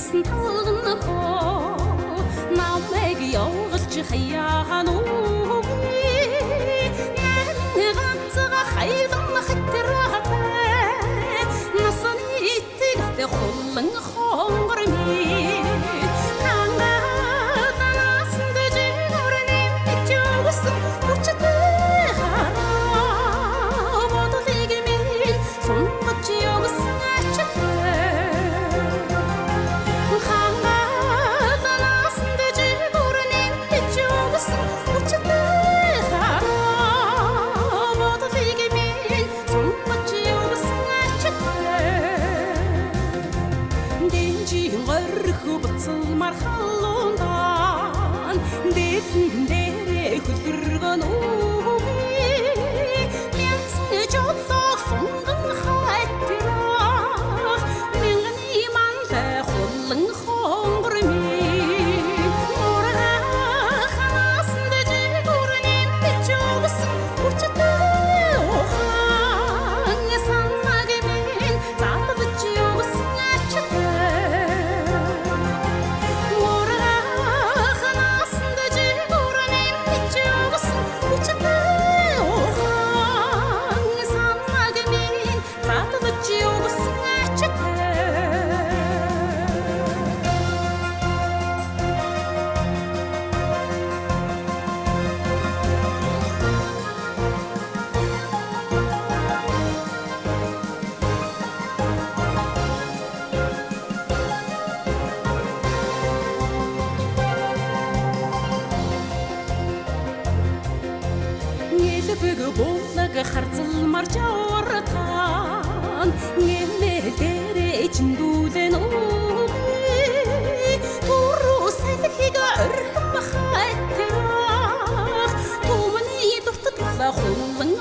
явсан толгонхоо намайг явуулж хаяан уу ганцга хайдан хатратай насны итгэвт хулан хонгорми мархалундан дэвнэрэ хөлргөн үгүй янзны жолоо сунган хайтрах мянганы манлай хулан хонгорми ораа ханасан дэжгүрнэн бичүүс хүчтэй охан санагмэн заатаж юусан ачтай болог харцалмар жавартан нэмэлдэрэ чиндүүлэн үгүй туруу салхиг орхим хайтрах түмний дуртад хулан